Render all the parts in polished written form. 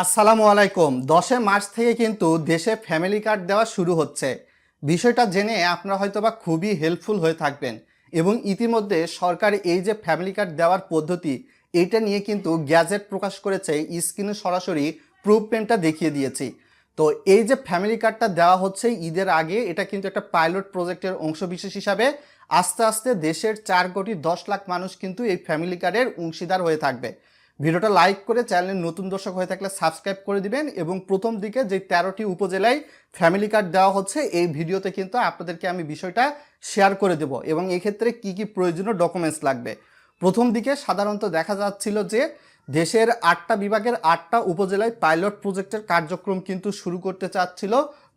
আসসালামু আলাইকুম। 10 মার্চ থেকে কিন্তু দেশে ফ্যামিলি কার্ড দেওয়া শুরু হচ্ছে। বিষয়টা জেনে আপনারা হয়তোবা খুবই হেল্পফুল হয়ে থাকবেন এবং ইতিমধ্যে সরকার এই যে ফ্যামিলি কার্ড দেওয়ার পদ্ধতি এইটা নিয়ে কিন্তু গ্যাজেট প্রকাশ করেছে। স্ক্রিনে সরাসরি প্রুফমেন্টটা দেখিয়ে দিয়েছি। তো এই যে ফ্যামিলি কার্ডটা দেওয়া হচ্ছে ঈদের আগে, এটা কিন্তু একটা পাইলট প্রজেক্টের অংশবিশেষ হিসাবে আস্তে আস্তে দেশের 4,10,00,000 মানুষ কিন্তু এই ফ্যামিলি কার্ডের অংশীদার হয়ে থাকবে। ভিডিওটা লাইক করে চ্যানেলের নতুন দর্শক হয়ে থাকলে সাবস্ক্রাইব করে দিবেন এবং প্রথম দিকে যে 13টি উপজেলায় ফ্যামিলি কার্ড দেওয়া হচ্ছে এই ভিডিওতে কিন্তু আপনাদেরকে আমি বিষয়টা শেয়ার করে দেব এবং এক্ষেত্রে কি কি প্রয়োজনীয় ডকুমেন্টস লাগবে। প্রথম দিকে সাধারণত দেখা যাচ্ছিল যে দেশের 8টা বিভাগের 8টা উপজেলায় পাইলট প্রজেক্টের কার্যক্রম কিন্তু শুরু করতে চাচ্ছিল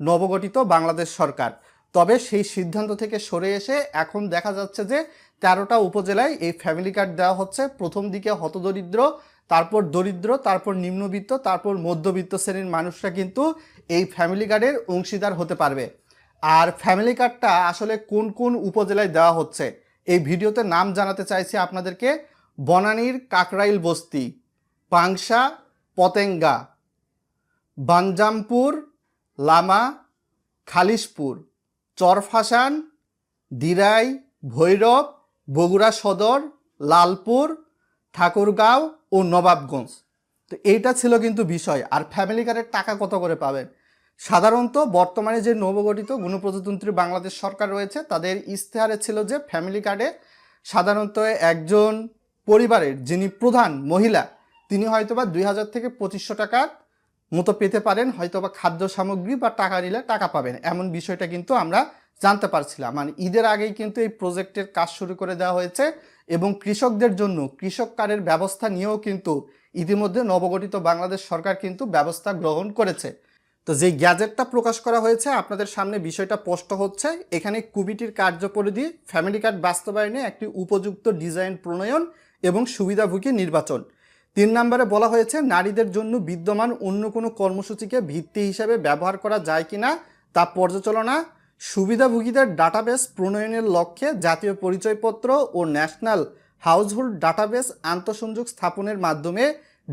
নবগঠিত বাংলাদেশ সরকার। তবে সেই সিদ্ধান্ত থেকে সরে এসে এখন দেখা যাচ্ছে যে 13টা উপজেলায় এই ফ্যামিলি কার্ড দেওয়া হচ্ছে। প্রথম দিকে হতদরিদ্র, তারপর দরিদ্র, তারপর নিম্নবিত্ত, তারপর মধ্যবিত্ত শ্রেণীর মানুষরা কিন্তু এই ফ্যামিলি কার্ডের অংশীদার হতে পারবে। আর ফ্যামিলি কার্ডটা আসলে কোন কোন উপজেলায় দেওয়া হচ্ছে এই ভিডিওতে নাম জানাতে চাইছি আপনাদেরকে। বনানীর কাকরাইল বস্তি, পাংশা, পতেঙ্গা, বানজামপুর, লামা, খালিশপুর, চরফাসান, দিরাই, ভৈরব, বগুড়া সদর, লালপুর, ঠাকুরগাঁও ও নবাবগঞ্জ। তো এইটা ছিল কিন্তু বিষয়। আর ফ্যামিলি কার্ডের টাকা কত করে পাবেন? সাধারণত বর্তমানে যে নবগঠিত গণপ্রজাতন্ত্রী বাংলাদেশ সরকার রয়েছে তাদের ইশতেহারে ছিল যে ফ্যামিলি কার্ডে সাধারণত একজন পরিবারের যিনি প্রধান মহিলা তিনি হয়তোবা 2,000 থেকে 2,500 টাকার মতো পেতে পারেন, হয়তোবা খাদ্য সামগ্রী বা টাকা নিলে টাকা পাবেন, এমন বিষয়টা কিন্তু আমরা জানতে পারছিলাম। মানে ঈদের আগেই কিন্তু এই প্রজেক্টের কাজ শুরু করে দেওয়া হয়েছে এবং কৃষকদের জন্য কৃষক কার্ডের ব্যবস্থা নিয়েও কিন্তু ইতিমধ্যে নবগঠিত বাংলাদেশ সরকার কিন্তু ব্যবস্থা গ্রহণ করেছে। তো যেই গ্যাজেটটা প্রকাশ করা হয়েছে আপনাদের সামনে বিষয়টা স্পষ্ট হচ্ছে। এখানে কুবিটির কার্যপরিধি, ফ্যামিলি কার্ড বাস্তবায়নে একটি উপযুক্ত ডিজাইন প্রণয়ন এবং সুবিধাভোগী নির্বাচন। 3 নম্বরে বলা হয়েছে নারীদের জন্য বিদ্যমান অন্য কোনো কর্মসূচিকে ভিত্তি হিসাবে ব্যবহার করা যায় কিনা তা পর্যালোচনা। সুবিধাভোগীদের ডাটাবেস প্রণয়নের লক্ষ্যে জাতীয় পরিচয়পত্র ও ন্যাশনাল হাউসহোল্ড ডাটাবেস আন্তঃসংযোগ স্থাপনের মাধ্যমে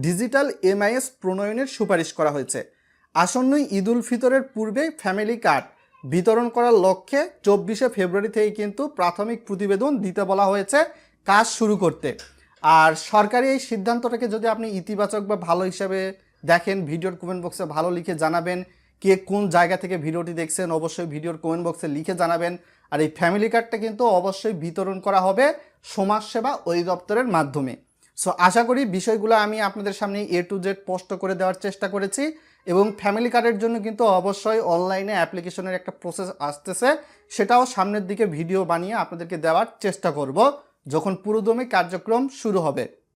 ডিজিটাল এমআইএস প্রণয়নের সুপারিশ করা হয়েছে। আসন্নই ঈদ উল ফিতরের পূর্বে ফ্যামিলি কার্ড বিতরণ করার লক্ষ্যে 24শে ফেব্রুয়ারি থেকে কিন্তু প্রাথমিক প্রতিবেদন দিতে বলা হয়েছে কাজ শুরু করতে। আর সরকারি এই সিদ্ধান্তটাকে যদি আপনি ইতিবাচক বা ভালো হিসাবে দেখেন, ভিডিওর কমেন্ট বক্সে ভালো লিখে জানাবেন। কে কোন জায়গা থেকে ভিডিওটি দেখছেন অবশ্যই ভিডিওর কমেন্ট বক্সে লিখে জানাবেন। আর এই ফ্যামিলি কার্ডটা কিন্তু অবশ্যই বিতরণ করা হবে সমাজসেবা অধিদপ্তরের মাধ্যমে। সো আশা করি বিষয়গুলো আমি আপনাদের সামনে A to Z স্পষ্ট করে দেওয়ার চেষ্টা করেছি এবং ফ্যামিলি কার্ডের জন্য কিন্তু অবশ্যই অনলাইনে অ্যাপ্লিকেশনের একটা প্রসেস আসতেছে, সেটাও সামনের দিকে ভিডিও বানিয়ে আপনাদেরকে দেওয়ার চেষ্টা করব যখন পুরোদমে কার্যক্রম শুরু হবে।